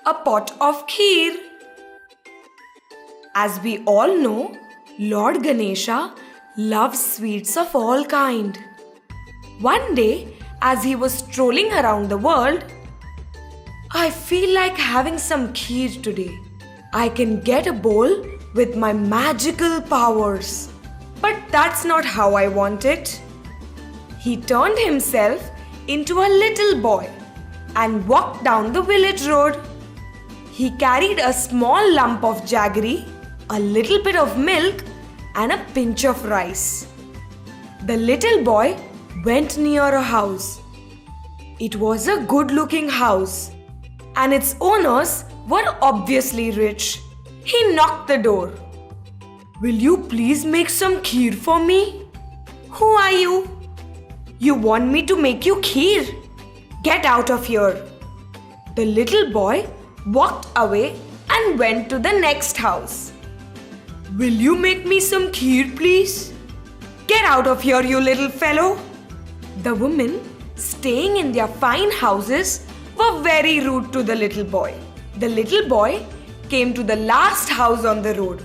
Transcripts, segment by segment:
a pot of kheer. As we all know, Lord Ganesha loves sweets of all kind. One day, as he was strolling around the world, I feel like having some kheer today. I can get a bowl with my magical powers. But that's not how I want it. He turned himself into a little boy and walked down the village road. He carried a small lump of jaggery, a little bit of milk, and a pinch of rice. The little boy went near a house. It was a good-looking house, and its owners were obviously rich. He knocked the door. "Will you please make some kheer for me?" "Who are you? You want me to make you kheer? Get out of here." The little boy walked away and went to the next house. "Will you make me some kheer, please?" "Get out of here, you little fellow." The women staying in their fine houses were very rude to the little boy. The little boy came to the last house on the road.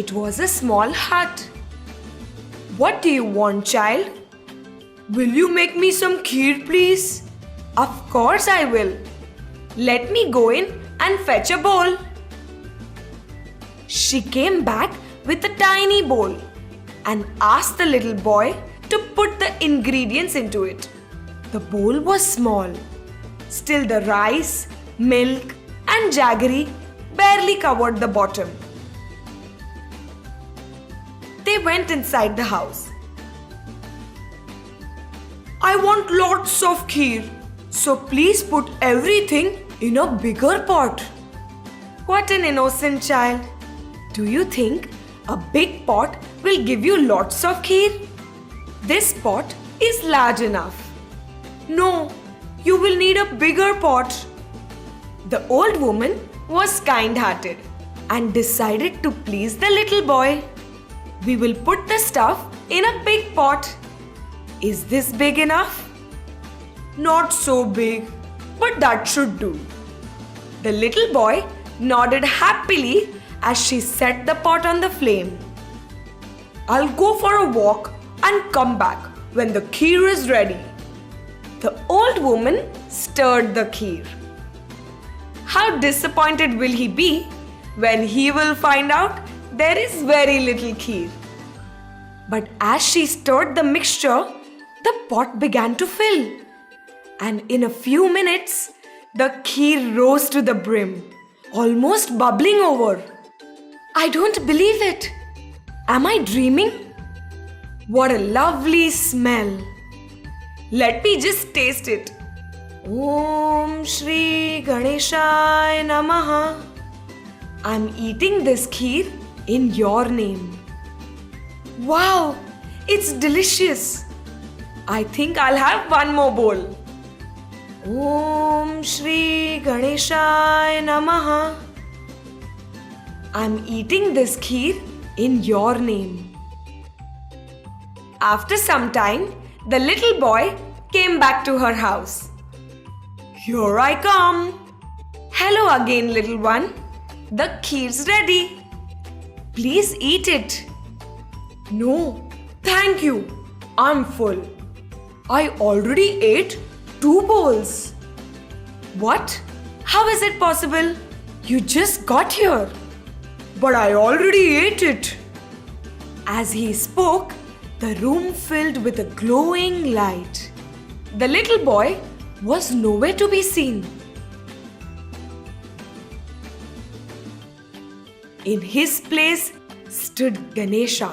It was a small hut. "What do you want, child?" "Will you make me some kheer, please?" "Of course I will. Let me go in and fetch a bowl." She came back with a tiny bowl and asked the little boy to put the ingredients into it. The bowl was small. Still, the rice, milk, and jaggery barely covered the bottom. They went inside the house. "I want lots of kheer, so please put everything in a bigger pot." What an innocent child. Do you think a big pot will give you lots of kheer? This pot is large enough. "No, you will need a bigger pot." The old woman was kind-hearted and decided to please the little boy. "We will put the stuff in a big pot. Is this big enough?" "Not so big, but that should do." The little boy nodded happily as she set the pot on the flame. "I'll go for a walk and come back when the kheer is ready." The old woman stirred the kheer. How disappointed will he be when he will find out there is very little kheer? But as she stirred the mixture, the pot began to fill. And in a few minutes, the kheer rose to the brim, almost bubbling over. I don't believe it. Am I dreaming? What a lovely smell. Let me just taste it. Om Shri Ganeshaya Namaha. I'm eating this kheer in your name. Wow, it's delicious. I think I'll have one more bowl. Om Shri Ganeshaya Namaha. I'm eating this kheer in your name. After some time, the little boy came back to her house. "Here I come." "Hello again, little one. The kheer's ready. Please eat it." "No, thank you. I'm full. I already ate 2 bowls." "What? How is it possible? You just got here." "But I already ate it." As he spoke, the room filled with a glowing light. The little boy was nowhere to be seen. In his place stood Ganesha,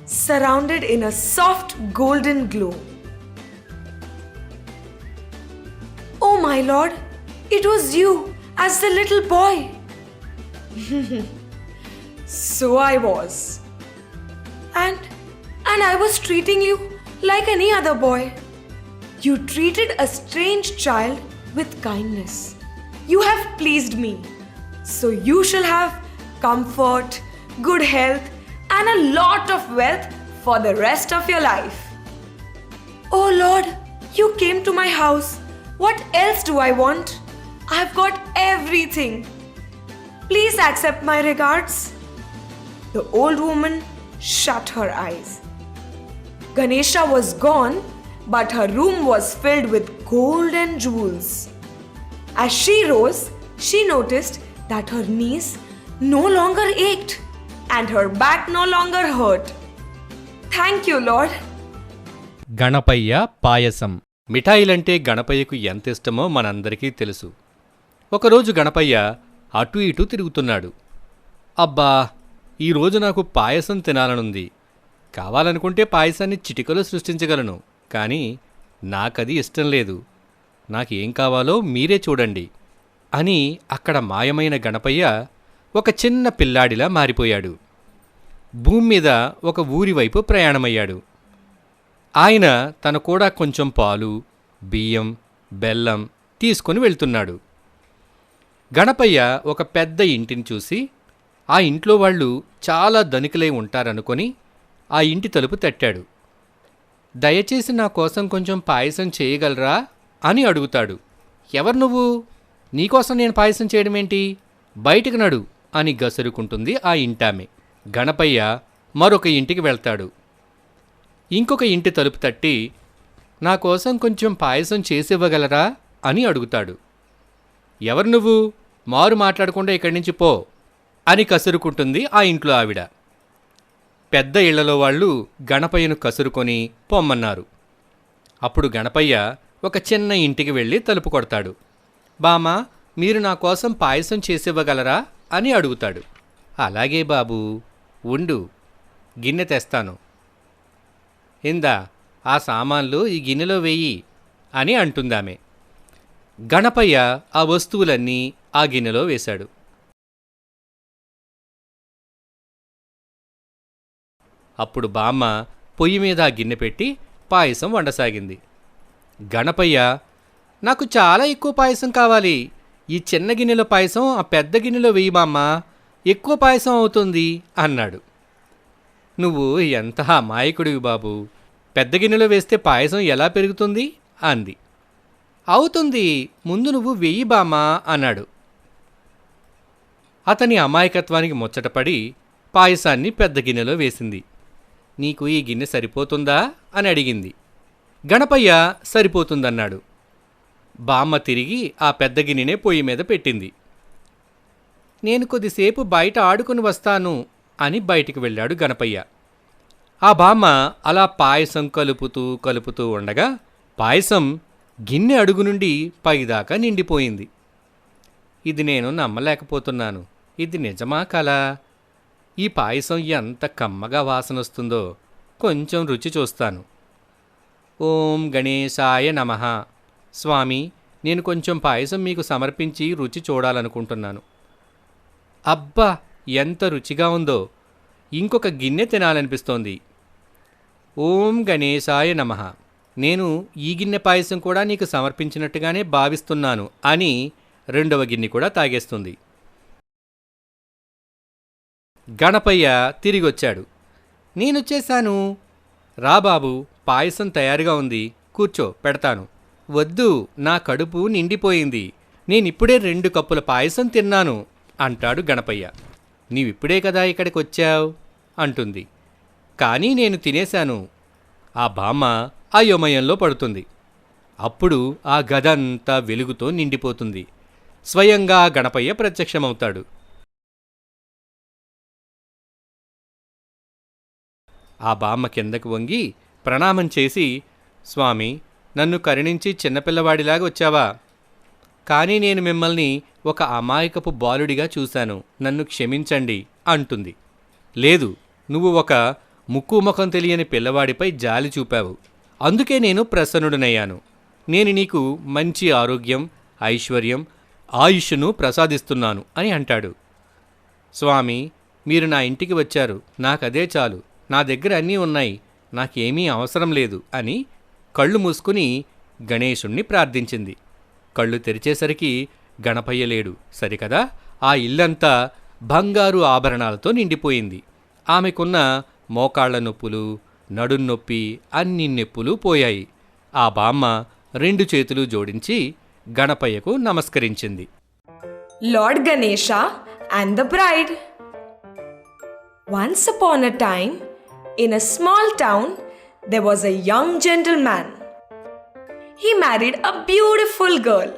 surrounded in a soft golden glow. "Oh my lord, it was you as the little boy." "So I was. And I was treating you like any other boy. You treated a strange child with kindness. You have pleased me. So you shall have comfort, good health, and a lot of wealth for the rest of your life." "Oh Lord, you came to my house. What else do I want? I've got everything everything. Please accept my regards." The old woman shut her eyes. Ganesha was gone, but her room was filled with gold and jewels. As she rose, she noticed that her knees no longer ached and her back no longer hurt. "Thank you, Lord." Ganapayya పాయసం. మిఠాయిలంటే గణపయ్యకు ఎంత ఇష్టమో మనందరికీ తెలుసు. ఒకరోజు గణపయ్య అటూ ఇటూ తిరుగుతున్నాడు. అబ్బా, ఈరోజు నాకు పాయసం తినాలనుంది. కావాలనుకుంటే పాయసాన్ని చిటికలో సృష్టించగలను, కానీ నాకది ఇష్టం లేదు. నాకేం కావాలో మీరే చూడండి అని అక్కడ మాయమైన గణపయ్య ఒక చిన్న పిల్లాడిలా మారిపోయాడు. భూమి మీద ఒక ఊరి వైపు ప్రయాణమయ్యాడు. ఆయన తన కూడా కొంచెం పాలు, బియ్యం, బెల్లం తీసుకుని వెళ్తున్నాడు. గణపయ్య ఒక పెద్ద ఇంటిని చూసి ఆ ఇంట్లో వాళ్ళు చాలా ధనికులై ఉంటారనుకొని ఆ ఇంటి తలుపు తట్టాడు. "దయచేసి నా కోసం కొంచెం పాయసం చేయగలరా?" అని అడుగుతాడు. "ఎవరు నువ్వు? నీకోసం నేను పాయసం చేయడమేంటి? బయటికి నడు" అని గసురుకుంటుంది ఆ ఇంటామె. గణపయ్య మరొక ఇంటికి వెళ్తాడు. ఇంకొక ఇంటి తలుపు తట్టి "నా కోసం కొంచెం పాయసం చేసివ్వగలరా?" అని అడుగుతాడు. "ఎవరు నువ్వు? మారు మాట్లాడకుండా ఇక్కడి నుంచి పో" అని కసురుకుంటుంది ఆ ఇంట్లో ఆవిడ. పెద్ద ఇళ్లలో వాళ్ళు గణపయ్యను కసురుకొని పొమ్మన్నారు. అప్పుడు గణపయ్య ఒక చిన్న ఇంటికి వెళ్ళి తలుపు కొడతాడు. "బామా, మీరు నా కోసం పాయసం చేసివ్వగలరా?" అని అడుగుతాడు. "అలాగే బాబూ, ఉండు, గిన్నె తెస్తాను. ఇందా, ఆ సామాన్లు ఈ గిన్నెలో వేయి" అని అంటుందామె. గణపయ్య ఆ వస్తువులన్నీ ఆ గిన్నెలో వేశాడు. అప్పుడు బామ్మ పొయ్యి మీద ఆ గిన్నె పెట్టి పాయసం వండసాగింది. గణపయ్య "నాకు చాలా ఎక్కువ పాయసం కావాలి. ఈ చిన్న గిన్నెలో పాయసం ఆ పెద్ద గిన్నెలో వెయ్యి బామ్మ, ఎక్కువ పాయసం అవుతుంది" అన్నాడు. "నువ్వు ఎంత అమాయకుడివి బాబు, పెద్ద గిన్నెలో వేస్తే పాయసం ఎలా పెరుగుతుంది?" అంది. "అవుతుంది, ముందు నువ్వు వెయ్యి బామ్మా" అన్నాడు. అతని అమాయకత్వానికి ముచ్చటపడి పాయసాన్ని పెద్ద గిన్నెలో వేసింది. "నీకు ఈ గిన్నె సరిపోతుందా?" అని అడిగింది. గణపయ్య సరిపోతుందన్నాడు. బామ్మ తిరిగి ఆ పెద్ద గిన్నెనే పొయ్యి మీద పెట్టింది. "నేను కొద్దిసేపు బయట ఆడుకుని వస్తాను" అని బయటికి వెళ్ళాడు గణపయ్య. ఆ బామ్మ అలా పాయసం కలుపుతూ కలుపుతూ ఉండగా పాయసం గిన్నె అడుగు నుండి పైదాకా నిండిపోయింది. "ఇది నేను నమ్మలేకపోతున్నాను. ఇది నిజమా కలా? ఈ పాయసం ఎంత కమ్మగా వాసనొస్తుందో, కొంచెం రుచి చూస్తాను. ఓం గణేశాయ నమః. స్వామి, నేను కొంచెం పాయసం మీకు సమర్పించి రుచి చూడాలనుకుంటున్నాను. అబ్బా, ఎంత రుచిగా ఉందో! ఇంకొక గిన్నె తినాలనిపిస్తోంది. ఓం గణేశాయ నమః. నేను ఈ గిన్నె పాయసం కూడా నీకు సమర్పించినట్టుగానే భావిస్తున్నాను" అని రెండవ గిన్నె కూడా తాగేస్తుంది. గణపయ్య తిరిగొచ్చాడు. "నేనొచ్చేశాను. రా బాబు, పాయసం తయారుగా ఉంది. కూర్చో, పెడతాను." "వద్దు, నా కడుపు నిండిపోయింది. నేనిప్పుడే 2 కప్పుల పాయసం తిన్నాను" అంటాడు గణపయ్య. "నీవిప్పుడే కదా ఇక్కడికొచ్చావు" అంటుంది. "కానీ నేను తినేశాను." ఆ బామ్మ అయోమయంలో పడుతుంది. అప్పుడు ఆ గదంతా వెలుగుతో నిండిపోతుంది. స్వయంగా గణపయ్య ప్రత్యక్షమవుతాడు. ఆ బామ్మ కిందకు వంగి ప్రణామం చేసి, "స్వామి, నన్ను కరుణించి చిన్నపిల్లవాడిలాగా వచ్చావా? కానీ నేను మిమ్మల్ని ఒక అమాయకపు బాలుడిగా చూశాను. నన్ను క్షమించండి" అంటుంది. "లేదు, నువ్వు ఒక ముక్కు ముఖం తెలియని పిల్లవాడిపై జాలి చూపావు. అందుకే నేను ప్రసన్నుడనయ్యాను. నేను నీకు మంచి ఆరోగ్యం, ఐశ్వర్యం, ఆయుష్ను ప్రసాదిస్తున్నాను" అని అంటాడు. "స్వామి, మీరు నా ఇంటికి వచ్చారు. నాకదే చాలు. నా దగ్గర అన్నీ ఉన్నాయి. నాకేమీ అవసరం లేదు" అని కళ్ళు మూసుకుని గణేశుణ్ణి ప్రార్థించింది. కళ్ళు తెరిచేసరికి గణపయ్య లేడు. సరికదా, ఆ ఇల్లంతా బంగారు ఆభరణాలతో నిండిపోయింది. ఆమెకున్న మోకాళ్ల నొప్పులు, నడున్నొప్పి, అన్ని నొప్పులు పోయాయి. ఆ బామ్మ 2 చేతులు జోడించి గణపయ్యకు నమస్కరించింది. Lord Ganesha and the Bride. Once upon a time, in a small town, there was a young gentleman. He married a beautiful girl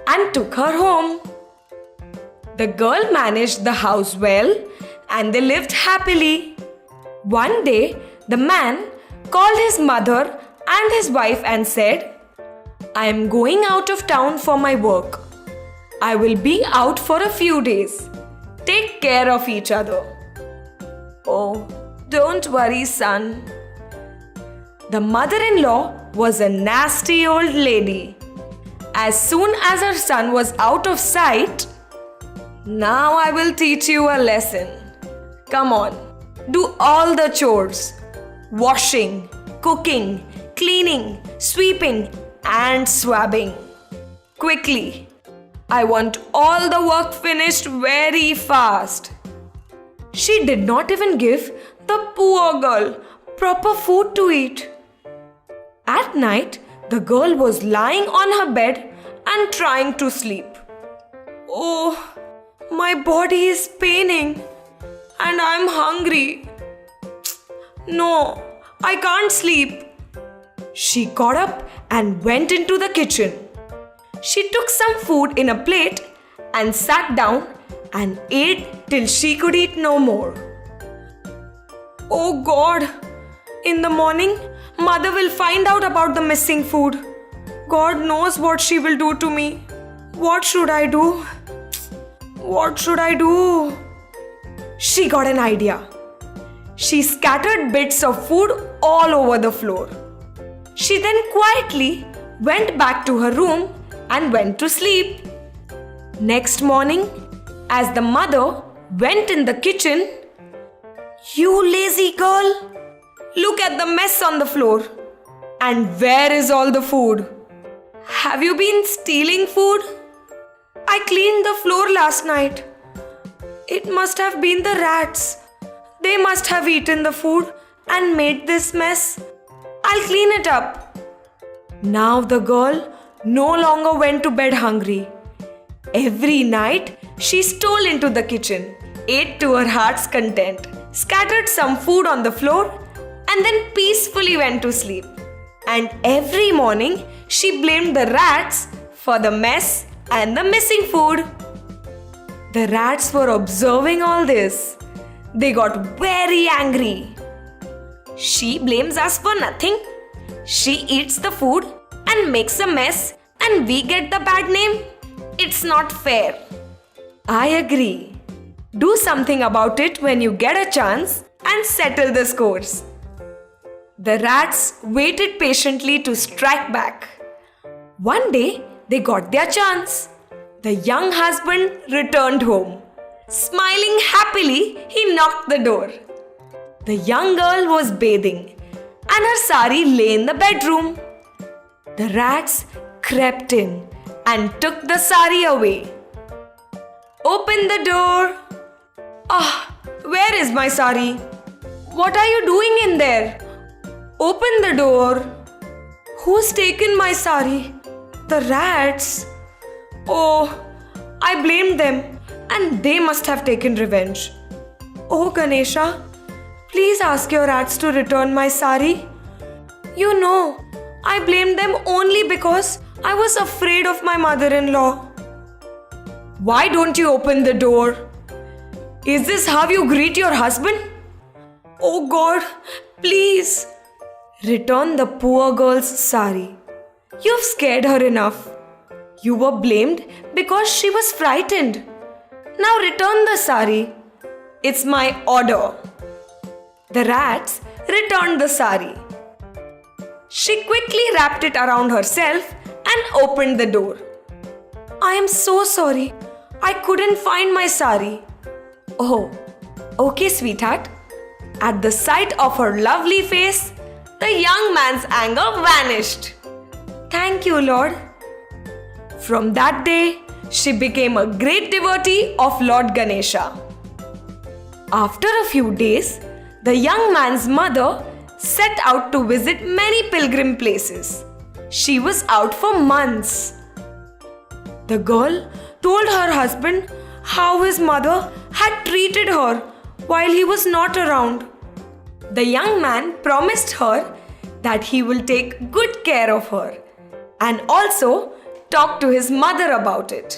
and took her home. The girl managed the house well and they lived happily. One day, the man called his mother and his wife and said, "I am going out of town for my work. I will be out for a few days. Take care of each other." "Oh, don't worry, son." The mother-in-law was a nasty old lady. As soon as her son was out of sight, "Now I will teach you a lesson. Come on, do all the chores. Washing, cooking, cleaning, sweeping and swabbing. Quickly. I want all the work finished very fast." She did not even give the poor girl proper food to eat. At night, the girl was lying on her bed and trying to sleep. "Oh, my body is paining and I'm hungry. No, I can't sleep." She got up and went into the kitchen. She took some food in a plate and sat down and ate till she could eat no more. "Oh God, in the morning, Mother will find out about the missing food. God knows what she will do to me. What should I do? What should I do?" She got an idea. She scattered bits of food all over the floor. She then quietly went back to her room and went to sleep. Next morning, as the mother went in the kitchen, "You lazy girl! Look at the mess on the floor. And where is all the food? Have you been stealing food? I cleaned the floor last night. It must have been the rats. They must have eaten the food and made this mess. I'll clean it up." Now the girl no longer went to bed hungry. Every night, she stole into the kitchen, ate to her heart's content, scattered some food on the floor, and then peacefully went to sleep. And every morning, she blamed the rats for the mess and the missing food. The rats were observing all this. They got very angry. "She blames us for nothing. She eats the food and makes a mess, and we get the bad name. It's not fair." "I agree. Do something about it when you get a chance and settle the scores." The rats waited patiently to strike back. One day, they got their chance. The young husband returned home. Smiling happily, he knocked the door. The young girl was bathing, and her sari lay in the bedroom. The rats crept in and took the sari away. "Open the door." "Ah, where is my sari? What are you doing in there? Open the door." "Who's taken my sari?" "The rats." "Oh, I blamed them and they must have taken revenge." "Oh Ganesha, please ask your rats to return my sari. You know, I blamed them only because I was afraid of my mother-in-law." "Why don't you open the door? Is this how you greet your husband?" "Oh God, please." Return the poor girl's sari. You've scared her enough. You were blamed because she was frightened. Now return the sari. It's my order." The rats returned the sari. She quickly wrapped it around herself and opened the door. "I am so sorry. I couldn't find my sari." "Oh, okay, sweetheart." At the sight of her lovely face, the young man's anger vanished. "Thank you, Lord." From that day, she became a great devotee of Lord Ganesha. After a few days, the young man's mother set out to visit many pilgrim places. She was out for months. The girl told her husband how his mother had treated her while he was not around. The young man promised her that he will take good care of her and also talk to his mother about it.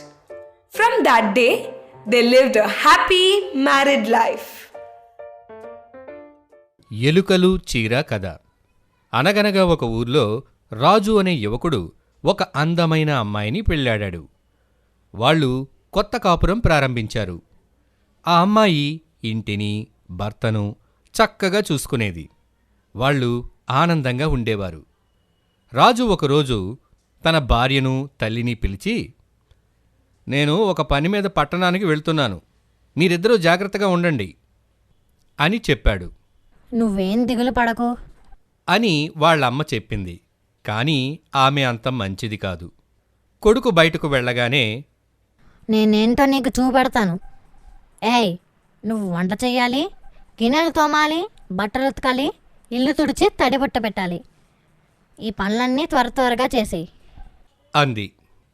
From that day, they lived a happy married life. ఎలుకలు చీర కథ. అనగనగా ఒక ఊర్లో రాజు అనే యువకుడు ఒక అందమైన అమ్మాయిని పెళ్ళాడాడు. వాళ్ళు కొత్త కాపురం ప్రారంభించారు. ఆ అమ్మాయి ఇంటిని భర్తను చక్కగా చూసుకునేది. వాళ్ళు ఆనందంగా ఉండేవారు. రాజు ఒకరోజు తన భార్యను తల్లిని పిలిచి, నేను ఒక పని మీద పట్టణానికి వెళ్తున్నాను, మీరిద్దరూ జాగ్రత్తగా ఉండండి అని చెప్పాడు. నువ్వేం దిగులు పడకు అని వాళ్ళమ్మ చెప్పింది. కానీ ఆమె అంత మంచిది కాదు. కొడుకు బయటకు వెళ్ళగానే, నేనేంటో నీకు చూపెడతాను. ఏయ్, నువ్వు వంట చెయ్యాలి, గిన్నెలు తోమాలి, బట్టలు ఉతకాలి, ఇల్లు తుడిచి తడిబుట్ట పెట్టాలి. ఈ పనులన్నీ త్వరగా చేసేయి అంది.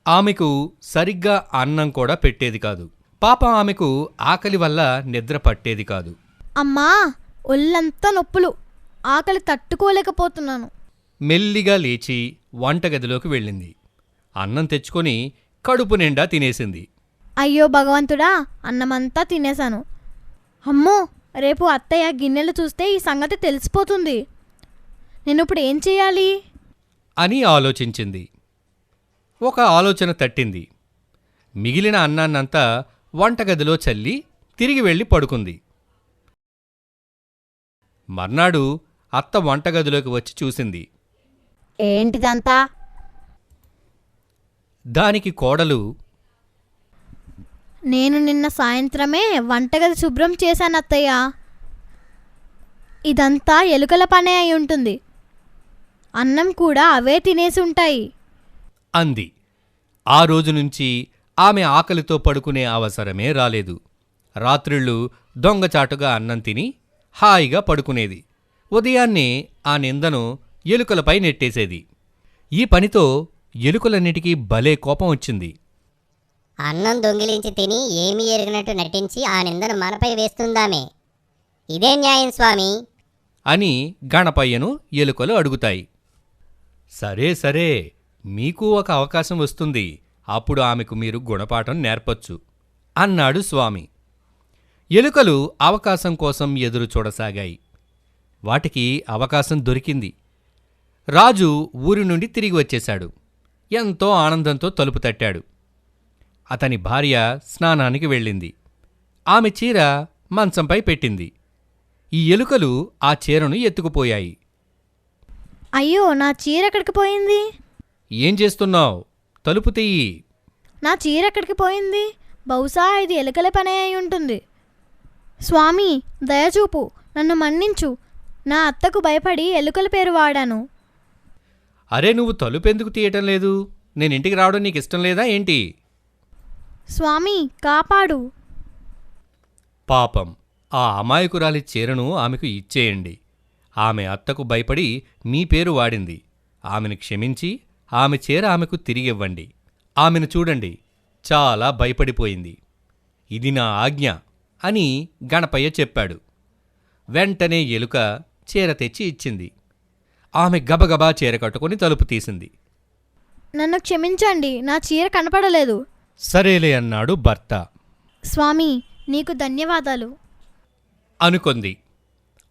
ఆమెకు సరిగ్గా అన్నం కూడా పెట్టేది కాదు. పాపం ఆమెకు ఆకలి వల్ల నిద్ర పట్టేది కాదు. అమ్మా, ఒళ్ళంతా నొప్పులు, ఆకలి తట్టుకోలేకపోతున్నాను. మెల్లిగా లేచి వంటగదిలోకి వెళ్ళింది. అన్నం తెచ్చుకొని కడుపు నిండా తినేసింది. అయ్యో భగవంతుడా, అన్నమంతా తినేశాను. అమ్మో, రేపు అత్తయ్య గిన్నెలు చూస్తే ఈ సంగతి తెలిసిపోతుంది. నేను ఇప్పుడు ఏం చెయ్యాలి అని ఆలోచించింది. ఒక ఆలోచన తట్టింది. మిగిలిన అన్నాన్నంతా వంటగదిలో చల్లి తిరిగి వెళ్ళి పడుకుంది. మర్నాడు అత్త వంటగదిలోకి వచ్చి చూసింది. ఏంటిదంతా? దానికి కోడలు, నేను నిన్న సాయంత్రమే వంటగది శుభ్రం చేశాను అత్తయ్య. ఇదంతా ఎలుకల పనే అయి ఉంటుంది. అన్నం కూడా అవే తినేసి ఉంటాయి అంది. ఆ రోజు నుంచి ఆమె ఆకలితో పడుకునే అవసరమే రాలేదు. రాత్రిళ్ళు దొంగచాటుగా అన్నం తిని హాయిగా పడుకునేది. ఉదయాన్నే ఆ నిందను ఎలుకలపై నెట్టేసేది. ఈ పనితో ఎలుకలన్నిటికీ భలే కోపం వచ్చింది. అన్నం దొంగిలించి తిని ఏమీ ఎరిగినట్టు నటించి ఆ నిందను మనపై వేస్తుందామే, ఇదే న్యాయం స్వామి అని గణపయ్యను ఎలుకలు అడుగుతాయి. సరే సరే, మీకు ఒక అవకాశం వస్తుంది, అప్పుడు ఆమెకు మీరు గుణపాఠం నేర్పొచ్చు అన్నాడు స్వామి. ఎలుకలు అవకాశం కోసం ఎదురు చూడసాగాయి. వాటికి అవకాశం దొరికింది. రాజు ఊరి నుండి తిరిగి వచ్చేశాడు. ఎంతో ఆనందంతో తలుపు తట్టాడు. అతని భార్య స్నానానికి వెళ్ళింది. ఆమె చీర మంచంపై పెట్టింది. ఈ ఎలుకలు ఆ చీరను ఎత్తుకుపోయాయి. అయ్యో, నా చీర ఎక్కడికి పోయింది? ఏం చేస్తున్నావు? తలుపు తీయి. నా చీర ఎక్కడికి పోయింది? బహుశా ఇది ఎలుకల పనే అయి ఉంటుంది. స్వామి, దయచూపు, నన్ను మన్నించు. నా అత్తకు భయపడి ఎలుకల పేరు వాడాను. అరే, నువ్వు తలుపెందుకు తీయటం లేదు? నేనింటికి రావడం నీకు ఇష్టం లేదా ఏంటి? స్వామి, కాపాడు. పాపం, ఆ అమాయకురాలి చీరను ఆమెకు ఇచ్చేయండి. ఆమె అత్తకు భయపడి మీ పేరు వాడింది. ఆమెను క్షమించి ఆమె చీర ఆమెకు తిరిగివ్వండి. ఆమెను చూడండి, చాలా భయపడిపోయింది. ఇది నా ఆజ్ఞ అని గణపయ్య చెప్పాడు. వెంటనే ఎలుక చీర తెచ్చి ఇచ్చింది. ఆమె గబగబా చీర కట్టుకుని తలుపు తీసింది. నన్ను క్షమించండి, నా చీర కనపడలేదు. సరేలే అన్నాడు భర్త. స్వామి, నీకు ధన్యవాదాలు అనుకొంది.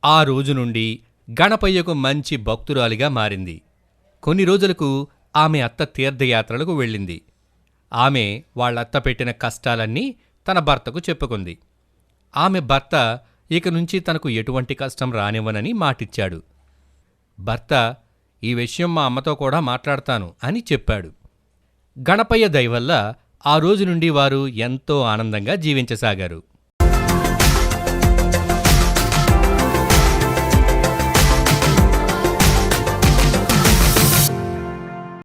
ఆ రోజు నుండి గణపయ్యకు మంచి భక్తురాలిగా మారింది. కొన్ని రోజులకు ఆమె అత్త తీర్థయాత్రలకు వెళ్ళింది. ఆమె వాళ్ళత్త పెట్టిన కష్టాలన్నీ తన భర్తకు చెప్పుకుంది. ఆమె భర్త ఇక నుంచి తనకు ఎటువంటి కష్టం రానివ్వనని మాటిచ్చాడు. భర్త, ఈ విషయం మా అమ్మతో కూడా మాట్లాడతాను అని చెప్పాడు. గణపయ్య దయవల్ల ఆ రోజు నుండి వారు ఎంతో ఆనందంగా జీవించసాగారు.